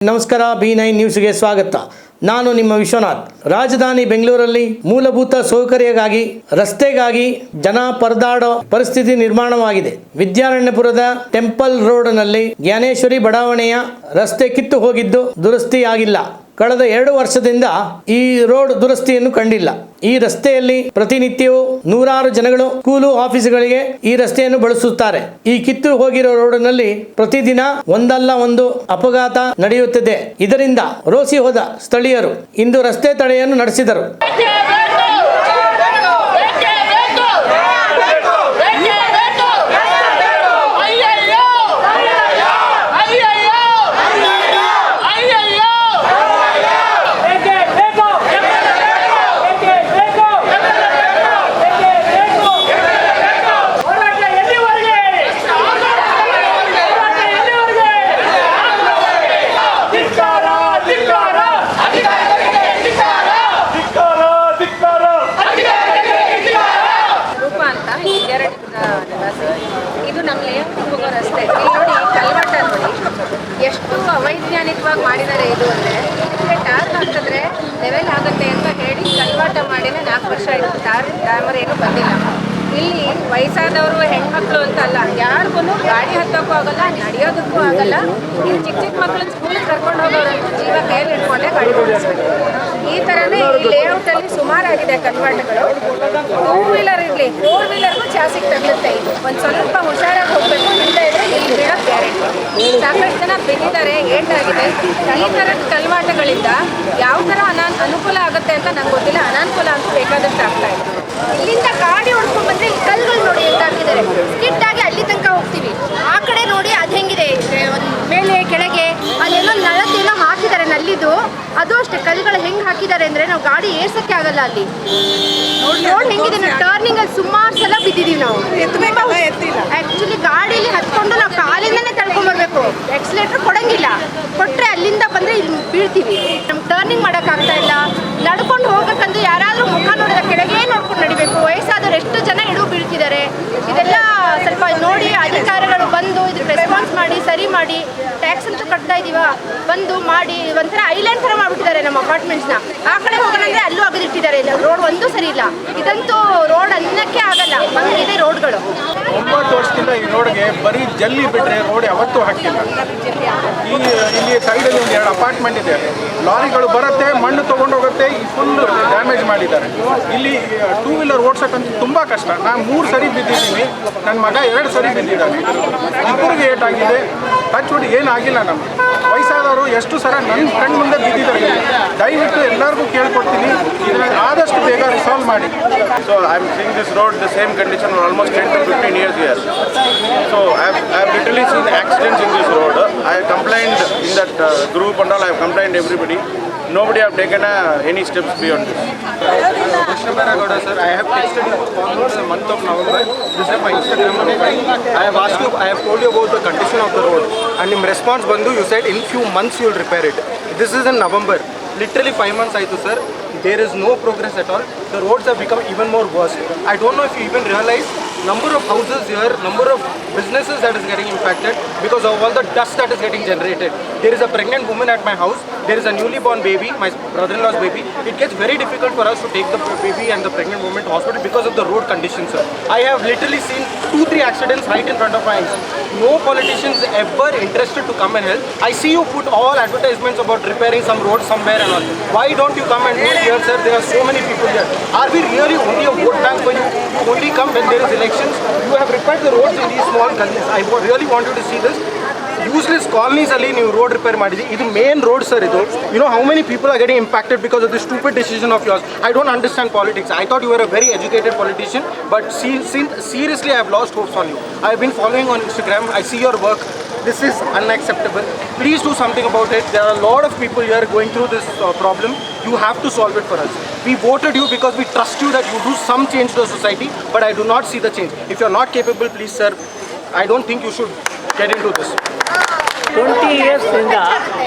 ನಮಸ್ಕಾರ, B9 ನ್ಯೂಸ್ಗೆ ಸ್ವಾಗತ. ನಾನು ನಿಮ್ಮ ವಿಶ್ವನಾಥ್. ರಾಜಧಾನಿ ಬೆಂಗಳೂರಲ್ಲಿ ಮೂಲಭೂತ ಸೌಕರ್ಯಕ್ಕಾಗಿ ರಸ್ತೆಗಾಗಿ ಜನ ಪರದಾಡೋ ಪರಿಸ್ಥಿತಿ ನಿರ್ಮಾಣವಾಗಿದೆ. ವಿದ್ಯಾರಣ್ಯಪುರದ ಟೆಂಪಲ್ ರೋಡ್ನಲ್ಲಿ ಜ್ಞಾನೇಶ್ವರಿ ಬಡಾವಣೆಯ ರಸ್ತೆ ಕಿತ್ತು ಹೋಗಿದ್ದು ದುರಸ್ತಿಯಾಗಿಲ್ಲ. ಕಳೆದ 2 ವರ್ಷದಿಂದ ಈ ರೋಡ್ ದುರಸ್ತಿಯನ್ನು ಕಂಡಿಲ್ಲ. ಈ ರಸ್ತೆಯಲ್ಲಿ ಪ್ರತಿನಿತ್ಯವೂ ನೂರಾರು ಜನಗಳು ಸ್ಕೂಲು ಆಫೀಸುಗಳಿಗೆ ಈ ರಸ್ತೆಯನ್ನು ಬಳಸುತ್ತಾರೆ. ಈ ಕಿತ್ತು ಹೋಗಿರೋ ರೋಡ್ನಲ್ಲಿ ಪ್ರತಿದಿನ ಒಂದಲ್ಲ ಒಂದು ಅಪಘಾತ ನಡೆಯುತ್ತಿದೆ. ಇದರಿಂದ ರೋಸಿ ಹೋದ ಸ್ಥಳೀಯರು ಇಂದು ರಸ್ತೆ ತಡೆಯನ್ನು ನಡೆಸಿದರು. ಇದು ನಮ್ಮ ಲೇಔಟ್ಗೆ ಹೋಗೋ ರಸ್ತೆ. ಇಲ್ಲಿ ನೋಡಿ, ಕಲ್ವಟ ನೋಡಿ ಎಷ್ಟು ಅವೈಜ್ಞಾನಿಕವಾಗಿ ಮಾಡಿದ್ದಾರೆ. ಇದು ಅಂದರೆ ಇದಕ್ಕೆ ಟಾರ್ ಹಾಕಿದ್ರೆ ಲೆವೆಲ್ ಆಗುತ್ತೆ ಅಂತ ಹೇಳಿ ಕಲ್ವಾಟ ಮಾಡಿನೇ 4 ವರ್ಷ ಆಯಿತು. ಟಾಮರ್ ಏನೂ ಬಂದಿಲ್ಲ. ಇಲ್ಲಿ ವಯಸ್ಸಾದವರು ಹೆಣ್ಮಕ್ಳು ಅಂತ ಅಲ್ಲ, ಯಾರಿಗೂ ಗಾಡಿ ಹತ್ತೋಕ್ಕೂ ಆಗಲ್ಲ, ನಡೆಯೋದಕ್ಕೂ ಆಗಲ್ಲ. ಇಲ್ಲಿ ಚಿಕ್ಕ ಮಕ್ಕಳನ್ನ ಸ್ಕೂಲಿಗೆ ಕರ್ಕೊಂಡು ಹೋಗೋರಂತೂ ಜೀವ ಕೈಯಲ್ಲಿ ಇಟ್ಕೊಂಡೆ ಗಾಡಿ ಓಡಿಸ್ಬೇಕು. ಈ ಥರನೇ ಈ ಲೇಔಟಲ್ಲಿ ಸುಮಾರಾಗಿದೆ ಕನ್ವರ್ಟ್ಗಳು. 2 ವೀಲರ್ ಇರಲಿ, 4 ವೀಲರ್ಗೂ ಚಾಸಿಗೆ ತಗಲುತ್ತೆ. ಇದು ಒಂದು ಸ್ವಲ್ಪ ಹುಷಾರಾಗಿ ಹೋಗಬೇಕು. ಹಿಂದೆ ಇದ್ರೆ ಇಲ್ಲಿ ಬೀಳೋದು ಗ್ಯಾರಂಟಿ. ಸಾಕಷ್ಟು ಜನ ಬಿದ್ದಿದ್ದಾರೆ, ಏಟಾಗಿದೆ. ಈ ಥರದ ಕಲ್ವಾಟಗಳಿಂದ ಯಾವ ಥರ ಅನುಕೂಲ ಆಗುತ್ತೆ ಅಂತ ನಂಗೆ ಗೊತ್ತಿಲ್ಲ. ಅನಾನುಕೂಲ ಅಂತೂ ಬೇಕಾದಷ್ಟು ಆಗ್ತಾ ಇದೆ. ಇಲ್ಲಿಂದ ಗಾಡಿ ಹೊಡ್ಕೊಂಡು ಬಂದರೆ ಇಲ್ಲಿ ಕಲ್ಗಳು ನೋಡಿ ఎంత ಹಾಕಿದ್ದಾರೆ. ಸ್ಕಿಡ್ ಆಗಿ ಅಲ್ಲಿ ತನಕ ಹೋಗ್ತೀವಿ. ಆ ಕಡೆ ನೋಡಿ ಅದು ಹೆಂಗಿದೆ, ಒಂದು ಮೇಲೆ ಕೆಳಗೆ ಅಲ್ಲೆಲ್ಲೋ ನಳತ್ತೇನೋ ಹಾಕಿದ್ದಾರೆ ನಲ್ಲಿದು. ಅದು ಅಷ್ಟೇ, ಕಲ್ಗಳು ಹೆಂಗೆ ಹಾಕಿದ್ದಾರೆ ಅಂದರೆ ನಾವು ಗಾಡಿ ಏರ್ಸೋಕ್ಕೆ ಆಗಲ್ಲ. ಅಲ್ಲಿ ರೋಡ್ ಹೆಂಗಿದೆ, ಟರ್ನಿಂಗ್ ಅಲ್ಲಿ ಸುಮಾರು ಸಲ ಬಿದ್ದಿದ್ದೀವಿ ನಾವು. ಆ್ಯಕ್ಚುಲಿ ಗಾಡೀಲಿ ಹತ್ಕೊಂಡು ನಾವು ಕಾಲಿಂದನೇ ತಳ್ಕೊಂಬರ್ಬೇಕು. ಎಕ್ಸ್ಲೇಟರ್ ಕೊಡಂಗಿಲ್ಲ, ಕೊಟ್ಟರೆ ಅಲ್ಲಿಂದ ಬಂದರೆ ಇಲ್ಲಿ ಬೀಳ್ತೀವಿ. ನಮ್ಗೆ ಟರ್ನಿಂಗ್ ಮಾಡೋಕ್ಕಾಗ್ತಾ ಇಲ್ಲ. ನಡ್ಕೊಂಡು ಹೋಗ್ಬೇಕಂದ್ರೆ ಯಾರಾದರೂ ಮುಖ ನೋಡಿದ ಕೆಳಗೆ ನೋಡ್ಕೊಂಡು ನಡಿಬೇಕು. ವಯಸ್ಸಾದವ್ರು ಎಷ್ಟು ಜನ ಇಡು ಬೀಳ್ತಿದ್ದಾರೆ. ಇದೆಲ್ಲ ಸ್ವಲ್ಪ ನೋಡಿ ಅಧಿಕಾರಿಗಳು ಬಂದು ಇದಕ್ಕೆ ರೆಸ್ಪಾನ್ಸ್ ಮಾಡಿ ಸರಿ ಮಾಡಿ. ಟ್ಯಾಕ್ಸ್ ಅಂತೂ ಕಟ್ತಾ ಇದ್ದೀವ, ಬಂದು ಮಾಡಿ ಒಂಥರ ಐಲ್ಯಾಂಡ್ ಥರ ಮಾಡಿಬಿಟ್ಟಿದ್ದಾರೆ ನಮ್ಮ ಅಪಾರ್ಟ್ಮೆಂಟ್ಸ್ನ. ಆ ಕಡೆ ಹೋಗೋಣ ಅಂದರೆ ಅಲ್ಲೂ ಅಗದಿಟ್ಟಿದ್ದಾರೆ. ಇಲ್ಲ, ರೋಡ್ ಒಂದೂ ಸರಿ ಇಲ್ಲ. ಇದಂತೂ ರೋಡ್ ಅನ್ನಕ್ಕೆ ಆಗಲ್ಲ, ಹಂಗಿದೆ ರೋಡ್ಗಳು. 9 ವರ್ಷದಿಂದ ಈ ರೋಡ್ಗೆ ಬರೀ ಜಲ್ಲಿ ಬಿಟ್ಟರೆ ರೋಡ್ ಯಾವತ್ತೂ ಹಾಕಿಲ್ಲ. ಇಲ್ಲಿ ಸೈಡಲ್ಲಿ ಒಂದು 2 ಅಪಾರ್ಟ್ಮೆಂಟ್ ಇದೆ. ಲಾರಿಗಳು ಬರುತ್ತೆ, ಮಣ್ಣು ತೊಗೊಂಡು ಹೋಗುತ್ತೆ. ಫುಲ್ ಡ್ಯಾಮೇಜ್ ಮಾಡಿದ್ದಾರೆ. ಇಲ್ಲಿ 2 ವೀಲರ್ ಓಡ್ಸೋಕ್ಕಂತೂ ತುಂಬ ಕಷ್ಟ. ನಾನು 3 ಸರಿ ಬಿದ್ದಿದ್ದೀನಿ, ನನ್ನ ಮಗ 2 ಸರಿ ಬಿದ್ದಿದ್ದಾನೆ. ಇಬ್ಬರಿಗೆ ಏಟಾಗಿದೆ. ಟಚ್ವುಡ್ ಏನಾಗಿಲ್ಲ. ನಮಗೆ ವಯಸ್ಸಾದವರು ಎಷ್ಟು ಸಲ ನನ್ನ ಕಣ್ಣು ಮುಂದೆ ಬಿದ್ದಿದ್ದಾರೆ. ದಯವಿಟ್ಟು ಎಲ್ಲರಿಗೂ ಕೇಳ್ಕೊಡ್ತೀನಿ, ಇದನ್ನು ಆದಷ್ಟು ಬೇಗ ರಿಸಾಲ್ವ್ ಮಾಡಿ. So I'm seeing this road the same condition for almost 10 to 15 years here. So I've literally seen accidents in this road. I complained in that group and all. I've complained everybody. Nobody have taken any steps beyond this. Krishna sir, I have texted you for the month of November. This is my Instagram profile. I have asked you, I have told you about the condition of the road, and in response bandu you said in few months you will repair it. This is in November. Literally 5 months aitu sir. There is no progress at all. The roads have become even more worse. I don't know if you even realize number of houses here, number of businesses that is getting impacted because of all the dust that is getting generated. There is a pregnant woman at my house. There is a newly born baby, my brother-in-law's baby. It gets very difficult for us to take the baby and the pregnant woman to hospital because of the road conditions, sir. I have literally seen 2-3 accidents right in front of my eyes. No politicians ever interested to come and help. I see you put all advertisements about repairing some road somewhere and all. Why don't you come and do it here, sir? There are so many people here. Are we really only a vote bank for you? You only come when there is elections. You have repaired the roads in these small gullies. I really want you to see this. Useless colonies ಅಲ್ಲಿ ನೀವು road repair ಮಾಡಿದ್ರಿ. ಇದು main road sir. ಇದು you know how many people are getting impacted because of this stupid decision of yours. I don't understand politics. I thought you were a very educated politician, but seriously I have lost hopes on you. I have been following on Instagram. I see your work. This is unacceptable. Please do something about it. There are a lot of people here going through this problem. You have to solve it for us. We voted you because we trust you that you do some change to the society, but I do not see the change. If you are not capable, please sir, I don't think you should get into this. 20 ಇಯರ್ಸ್ನಿಂದ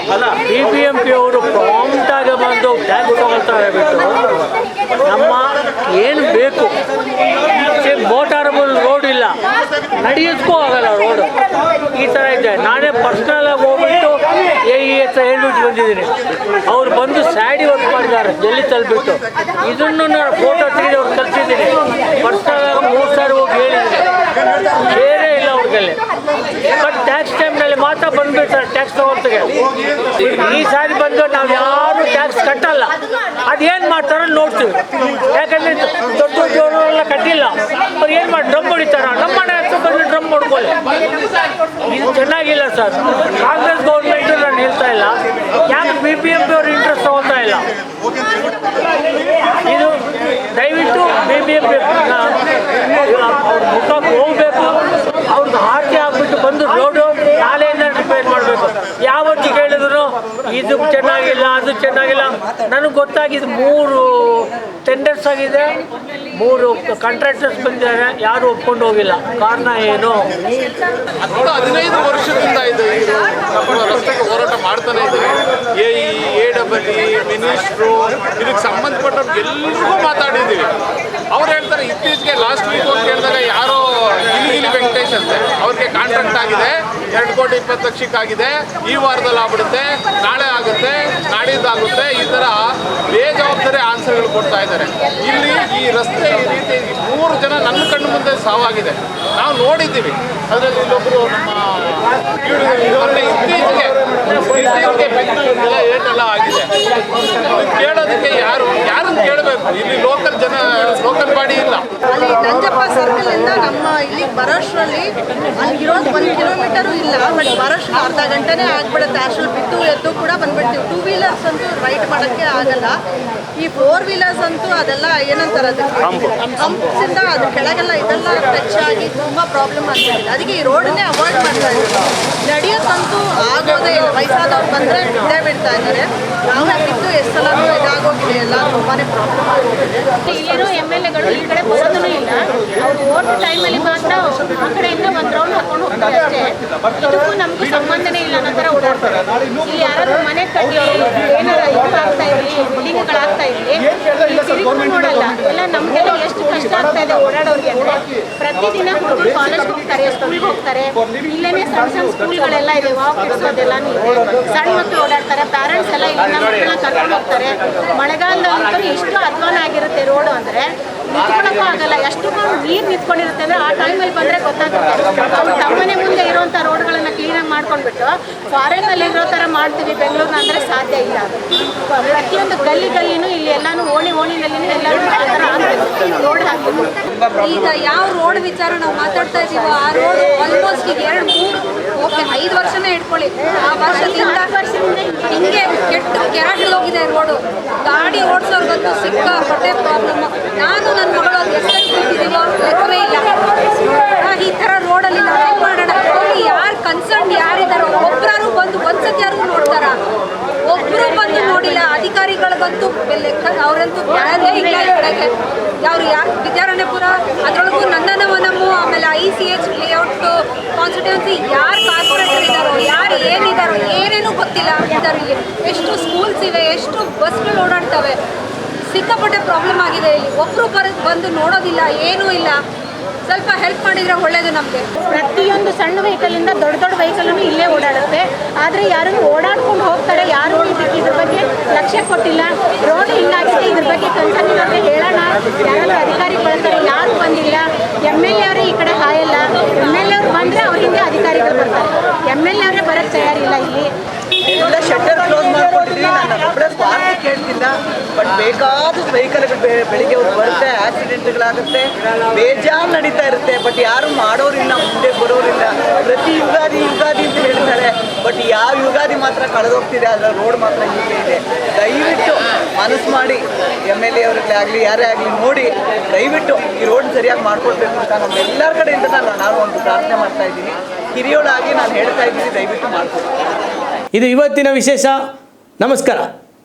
BBMP ಅವರು ಪ್ರಾಂಪ್ಟಾಗಿ ಬಂದು tax ತಗೊಳ್ತಾರೆ ಬಿಟ್ಟು ನಮ್ಮ ಏನು ಬೇಕು ಮೋಟಾರಬಲ್ road ಇಲ್ಲ, ನಡೆಯೋದಕ್ಕೂ ಆಗಲ್ಲ road. ಈ ಥರ ಇದೆ. ನಾನೇ ಪರ್ಸ್ನಲಾಗಿ ಹೋಗ್ಬಿಟ್ಟು AE ಹತ್ರ ಅಂತ ಬಂದಿದ್ದೀನಿ. ಅವ್ರು ಬಂದು ಸ್ಯಾಡಿ ವರ್ಕ್ ಮಾಡಿದ್ದಾರೆ ಜಲ್ಲಿ ತಲ್ಬಿಟ್ಟು. ಇದನ್ನು ನಾನು ಫೋಟೋ ತೆಗೆದು ಅವ್ರು ಕಲಿಸಿದ್ದೀನಿ. ವರ್ಷದಾಗ 3 ಸಾರಿ ಹೋಗಿ ಹೇಳಿದ್ದೀನಿ, ಬೇರೆ ಇಲ್ಲ ಅವ್ರಿಗೆಲ್ಲ. ಬಟ್ ಟ್ಯಾಕ್ಸ್ ಟೈಮ್ನಲ್ಲಿ ಮಾತ್ರ ಬಂದ್ಬಿಡ್ತಾರೆ ಟ್ಯಾಕ್ಸ್ ತಗೊಳ್ತಾರೆ. ಈ ಸಾರಿ ಬಂದು ನಾವು ಯಾರು ಟ್ಯಾಕ್ಸ್ ಕಟ್ಟಲ್ಲ, ಅದೇನು ಮಾಡ್ತಾರೋ ನೋಡ್ತೀವಿ. ಯಾಕಂದರೆ ದೊಡ್ಡ ದೊಡ್ಡವರೆಲ್ಲ ಕಟ್ಟಿಲ್ಲ, ಅವ್ರು ಏನು ಮಾಡಿ ಡ್ರಮ್ ಹೊಡಿತಾರ, ನಮ್ಮ ಮನೆ ಹತ್ರ ಬಂದು ಡ್ರಮ್ ಹೊಡ್ಕೊಳ್ಳಿ. ಇದು ಚೆನ್ನಾಗಿಲ್ಲ ಸರ್. ಕಾಂಗ್ರೆಸ್ ಗೌರ್ಮೆಂಟು ನಾನು ಹೇಳ್ತಾ ಇಲ್ಲ, ಯಾಕೆ BBMP ಅವ್ರು ಇಂಟ್ರೆಸ್ಟ್ ತಗೊಳ್ತಾ ಇಲ್ಲ. ಇದು ದಯವಿಟ್ಟು BBMP ಅವ್ರ ಮುಖಕ್ಕೆ ಹೋಗಬೇಕು. ಅವ್ರಿಗೆ ಆರ್ತಿ ಆಗ್ಬಿಟ್ಟು ಬಂದು ರೋಡು ನಾಳೆಯಿಂದ ರಿಪೇರ್ ಮಾಡಬೇಕು. ಯಾವತ್ತು ಕೇಳಿದ್ರು ಇದು ಚೆನ್ನಾಗಿಲ್ಲ, ಅದು ಚೆನ್ನಾಗಿಲ್ಲ. ನನಗೆ ಗೊತ್ತಾಗಿದ್ದು 3 ಟೆಂಡರ್ಸ್ ಆಗಿದೆ, 3 ಕಾಂಟ್ರಾಕ್ಟರ್ಸ್ ಬಂದಿದ್ದಾರೆ, ಯಾರು ಒಪ್ಕೊಂಡು ಹೋಗಿಲ್ಲ. ಕಾರಣ ಏನು? 15 ವರ್ಷದಿಂದ ಇದು ನಮ್ಮ ರಸ್ತೆಗೆ ಹೋರಾಟ ಮಾಡ್ತಾನೆ ಇದ್ದೀವಿ. AEA ಮಿನಿಸ್ಟ್ರು ಇದಕ್ಕೆ ಸಂಬಂಧಪಟ್ಟ ಎಲ್ಲರಿಗೂ ಮಾತಾಡಿದ್ದೀವಿ. ಅವ್ರು ಹೇಳ್ತಾರೆ ಇತ್ತೀಚೆಗೆ ಲಾಸ್ಟ್ ವೀಕ್ ಹೋಗಿ ಕೇಳಿದಾಗ ಯಾರೋ ಇಲಿ ವೆಂಕಟೇಶ್ ಅಂತೆ, ಅವ್ರಿಗೆ ಕಾಂಟ್ರಾಕ್ಟ್ ಆಗಿದೆ 2,20,00,000 ಆಗಿದೆ, ಈ ವಾರದಲ್ಲಿ ಆಗ್ಬಿಡುತ್ತೆ, ನಾಳೆ ಆಗುತ್ತೆ, ನಾಡಿದ್ದಾಗುತ್ತೆ, ಈ ಥರ ಬೇಜವಾಬ್ದಾರಿ ಆನ್ಸರ್ಗಳು ಕೊಡ್ತಾ ಇದ್ದಾರೆ. ಇಲ್ಲಿ ಈ ರಸ್ತೆ ಈ ರೀತಿ 3 ಜನ ನನ್ನ ಕಣ್ಣು ಮುಂದೆ ಸಾವಾಗಿದೆ, ನಾವು ನೋಡಿದ್ದೀವಿ. ಅದರಲ್ಲಿ ಇಲ್ಲೊಬ್ಬರು ಇತ್ತೀಚೆಗೆ ಬೆಂಗಳೂರಿಗೆಲ್ಲ ಏನೆಲ್ಲ ಆಗಿದೆ ಕೇಳೋದಕ್ಕೆ ಯಾರನ್ನು ಕೇಳಬೇಕು? ಇಲ್ಲಿ ಲೋಕಲ್ ಬಾಡಿ ಇಲ್ಲ. ಅಲ್ಲಿ ನಂಜಪ್ಪ ಸರ್ಕಲ್ ಇಂದ ನಮ್ಮ ಇಲ್ಲಿಗೆ ಬರೋಷ್ಟರಲ್ಲಿ ಅಲ್ಲಿರೋದು 1 ಕಿಲೋಮೀಟರು ಇಲ್ಲ, ಬಟ್ ಬರೋಷ್ಟು ಅರ್ಧ ಗಂಟೆನೇ ಆಗ್ಬಿಡುತ್ತೆ. ಅಷ್ಟರಲ್ಲಿ ಬಿಟ್ಟು ಎದ್ದು ಕೂಡ ಬಂದ್ಬಿಡ್ತೀವಿ. 2 ವೀಲರ್ಸ್ ಅಂತೂ ರೈಡ್ ಮಾಡೋಕ್ಕೆ ಆಗಲ್ಲ. ಈ 4 ವೀಲರ್ಸ್ ಅಂತೂ ಅದೆಲ್ಲ ಏನಂತಾರೆ, ಅದಕ್ಕೆ ಹಂಪ್ಸಿಂದ ಅದು ಕೆಳಗೆಲ್ಲ ಇದೆಲ್ಲ ಟಚ್ ಆಗಿ ತುಂಬ ಪ್ರಾಬ್ಲಮ್ ಆಗ್ತಿದೆ. ಅದಕ್ಕೆ ಈ ರೋಡನ್ನೇ ಅವಾಯ್ಡ್ ಮಾಡ್ತಾ ಇದ್ದೀವಿ. ನಡೆಯೋಕ್ಕಂತೂ ಆಗೋದೇ ಇಲ್ಲ. ವಯಸ್ಸಾದವ್ರು ಬಂದರೆ ಬಿಟ್ಟೇ ಬಿಡ್ತಾ ಇದ್ದಾರೆ. ನಾವೇ ಬಿಟ್ಟು ಎಷ್ಟು ಸಲ ಇದಾಗೋಗಿದೆ, ಎಲ್ಲ ತುಂಬಾ ಪ್ರಾಬ್ಲಮ್ ಆಗೋಗಿದೆ. ಇಲ್ಲಿರೋ MLAಗಳು ಈ ಕಡೆ ಬರೋದೂ ಇಲ್ಲ. ಅವ್ರು ಓಟ್ ಟೈಮಲ್ಲಿ ಮಾತ್ರ ಆ ಕಡೆಯಿಂದ 1 ರೌಂಡ್ ಹಾಕೊಂಡು ಹೋಗ್ತಾರೆ ಅಷ್ಟೇ. ಇದಕ್ಕೂ ನಮಗೂ ಸಂಬಂಧನೇ ಇಲ್ಲ ಅನ್ನೋ ಥರ ಓಡಾಡ್ತಾರೆ. ಇಲ್ಲಿ ಯಾರಾದ್ರೂ ಮನೆ ಕಟ್ಟಿ ಏನಾರ ಇದು ಆಗ್ತಾ ಇರಲಿ, ಬಿಲ್ಡಿಂಗ್ಗಳಾಗ್ತಾ ಇರಲಿ, ತಿರುಗಿ ನೋಡಲ್ಲ. ಎಲ್ಲ ನಮಗೆಲ್ಲ ಎಷ್ಟು ಕಷ್ಟ ಆಗ್ತಾ ಇದೆ ಓಡಾಡೋರಿಗೆ ಅಂದರೆ, ಪ್ರತಿದಿನ ಹುಡುಗರು ಕಾಲೇಜ್ಗೆ ಹೋಗ್ತಾರೆ, ಸ್ಕೂಲ್ಗೆ ಹೋಗ್ತಾರೆ. ಇಲ್ಲೇ ಸಣ್ಣ ಸ್ಕೂಲ್ಗಳೆಲ್ಲ ಇದೆ, ವಾಕ್ ಇಡ್ಸೋದೆಲ್ಲನೂ ಇದೆ. ಸಣ್ಣ ಮಕ್ಕಳು ಓಡಾಡ್ತಾರೆ, ಪ್ಯಾರೆಂಟ್ಸ್ ಎಲ್ಲ ಇಲ್ಲಿಂದ ಮಕ್ಕಳನ್ನ ಕರ್ಕೊಂಡು ಹೋಗ್ತಾರೆ. ಮಳೆಗಾಲದಲ್ಲಿ ಎಷ್ಟು ಅಧ್ವಾನ ಆಗಿರುತ್ತೆ ರೋಡು ಅಂದರೆ, ನಿಂತ್ಕೊಳ್ಳೋಕ್ಕೂ ಆಗಲ್ಲ. ಎಷ್ಟು ನೀರು ನಿಂತ್ಕೊಂಡಿರುತ್ತೆ ಅಂದರೆ ಆ ಟೈಮಲ್ಲಿ ಬಂದರೆ ಗೊತ್ತಾಗುತ್ತೆ. ಅವ್ರು ತಮ್ಮನೆ ಮುಂದೆ ಇರೋವಂಥ ರೋಡ್ಗಳನ್ನು ಕ್ಲೀನಾಗಿ ಮಾಡ್ಕೊಂಡ್ಬಿಟ್ಟು ಫಾರಿನಲ್ಲಿ ಇರೋ ಥರ ಮಾಡ್ತೀವಿ ಬೆಂಗಳೂರಿನ ಅಂದರೆ ಸಾಧ್ಯ ಇಲ್ಲ. ಪ್ರತಿಯೊಂದು ಗಲ್ಲಿನೂ ಇಲ್ಲಿ ಎಲ್ಲನೂ ಓಣಿನಲ್ಲಿನೂ ಎಲ್ಲರೂ ಆ ಥರ ಆಗಬೇಕು, ರೋಡ್ ಹಾಕಬೇಕು. ಈಗ ಯಾವ ರೋಡ್ ವಿಚಾರ ನಾವು ಮಾತಾಡ್ತಾ ಇದ್ದೀವೋ ಆ ರೋಡ್ ಆಲ್ಮೋಸ್ಟ್ ಈಗ 5 ವರ್ಷನೇ ಇಟ್ಕೊಳ್ಳಿ. ಆ ವರ್ಷದಿಂದ ಹಿಂಗೆ ಕೆಟ್ಟು ಹೋಗಿದೆ ರೋಡು. ಗಾಡಿ ಓಡಿಸೋರ್ಗಂತೂ ಸಿಕ್ಕಾಪಟ್ಟೆ ಪ್ರಾಬ್ಲಮ್. ನಾನು ನನ್ನ ಮಗಳು ಎಷ್ಟು ಕೂತಿದ್ದೀವೋ ಲೆಕ್ಕವೇ ಇಲ್ಲ. ಈ ಥರ ರೋಡಲ್ಲಿ ನಾವು ಹೆಂಗೆ ಮಾಡೋಣ? ಯಾರು ಕನ್ಸರ್ನ್ ಯಾರಿದ್ದಾರೋ ಒಬ್ಬರು ಬಂದು ಒಂದ್ಸತಿ ಯಾರು ನೋಡ್ತಾರ? ಒಬ್ಬರು ಬಂದು ನೋಡಿಲ್ಲ. ಅಧಿಕಾರಿಗಳಿಗಂತೂ ಅವರಂತೂ ಬರೋದೇ ಇಲ್ಲ ಈ ಕಡೆಗೆ. ವಿದ್ಯಾರಣ್ಯಪುರ ಅದರೊಳಗೂ ನನ್ನವನಮ್ಮು, ಆಮೇಲೆ ICH ಲೇಔಟ್ ಕಾನ್ಸ್ಟಿಟ್ಯೂನ್ಸಿ ಯಾರು ಕಾರ್ಪೊರೇಟರ್ ಇದ್ದಾರೋ, ಯಾರು ಏನಿದ್ದಾರೋ ಏನೇನೂ ಗೊತ್ತಿಲ್ಲ. ಇಲ್ಲಿ ಎಷ್ಟು ಸ್ಕೂಲ್ಸ್ ಇವೆ, ಎಷ್ಟು ಬಸ್ಗಳು ಓಡಾಡ್ತವೆ. ಸಿಕ್ಕಾಪಟ್ಟೆ ಪ್ರಾಬ್ಲಮ್ ಆಗಿದೆ. ಇಲ್ಲಿ ಒಬ್ಬರು ಬಂದು ನೋಡೋದಿಲ್ಲ, ಏನೂ ಇಲ್ಲ. ಸ್ವಲ್ಪ ಹೆಲ್ಪ್ ಮಾಡಿದರೆ ಒಳ್ಳೇದು ನಮಗೆ. ಪ್ರತಿಯೊಂದು ಸಣ್ಣ ವೆಹಿಕಲಿಂದ ದೊಡ್ಡ ವೆಹಿಕಲನ್ನು ಇಲ್ಲೇ ಓಡಾಡುತ್ತೆ. ಆದರೆ ಯಾರು ಓಡಾಡ್ಕೊಂಡು ಹೋಗ್ತಾರೆ, ಯಾರು ಇದ್ರ ಬಗ್ಗೆ ಲಕ್ಷ್ಯ ಕೊಟ್ಟಿಲ್ಲ. ರೋಡ್ ಹಿಂಗಾಗಿದೆ, ಇದ್ರ ಬಗ್ಗೆ ಕನ್ಸರ್ನ್ ಇರೋರಿಗೆ ಹೇಳೋಣ, ಯಾರಾದ್ರೂ ಅಧಿಕಾರಿ ಬರ್ತಾರೆ, ಯಾರು ಬಂದಿಲ್ಲ. MLA ಅವರೇ ಈ ಕಡೆ ಹಾಯಲ್ಲ. MLA ಅವ್ರು ಬಂದರೆ ಅವ್ರ ಹಿಂದೆ ಅಧಿಕಾರಿಗಳು ಬರ್ತಾರೆ. MLA ಅವರೇ ಬರೋಕ್ಕೆ ತಯಾರಿಲ್ಲ. ಇಲ್ಲಿ ಎಲ್ಲ ಶಟರ್ ಕ್ಲೋಸ್ ಮಾಡ್ಕೊಂಡಿದ್ವಿ. ನಾನು ಒಬ್ಬರೇ ಸ್ವಾರ್ಥ ಕೇಳ್ತಿಲ್ಲ, ಬಟ್ ಬೇಕಾದಷ್ಟು ವೆಹಿಕಲ್ಗಳು ಬೆಳಿಗ್ಗೆ ಬರುತ್ತೆ, ಆಕ್ಸಿಡೆಂಟ್ಗಳಾಗುತ್ತೆ, ಬೇಜಾರು ನಡೀತಾ ಇರುತ್ತೆ. ಬಟ್ ಯಾರು ಮಾಡೋರಿಲ್ಲ, ಮುಂದೆ ಬರೋರಿಲ್ಲ. ಪ್ರತಿ ಯುಗಾದಿ ಅಂತ ಹೇಳ್ತಾರೆ, ಬಟ್ ಯಾವ ಯುಗಾದಿ ಮಾತ್ರ ಕಳೆದೋಗ್ತಿದೆ, ಅದರ ರೋಡ್ ಮಾತ್ರ ಹೀಗೆ ಇದೆ. ದಯವಿಟ್ಟು ಮನಸ್ಸು ಮಾಡಿ MLA ಅವರಲ್ಲಿ ಆಗಲಿ ಯಾರೇ ಆಗಲಿ ನೋಡಿ ದಯವಿಟ್ಟು ಈ ರೋಡ್ ಸರಿಯಾಗಿ ಮಾಡ್ಕೊಳ್ಬೇಕು ಅಂತ ನಮ್ಮೆಲ್ಲರ ಕಡೆಯಿಂದ ನಾನು ಒಂದು ಪ್ರಾರ್ಥನೆ ಮಾಡ್ತಾ ಇದ್ದೀನಿ. ಹಿರಿಯೋಳಾಗಿ ನಾನು ಹೇಳ್ತಾ ಇದ್ದೀನಿ, ದಯವಿಟ್ಟು ಮಾಡ್ಕೊಡ್ತೀನಿ. ಇದು ಇವತ್ತಿನ ವಿಶೇಷ. ನಮಸ್ಕಾರ.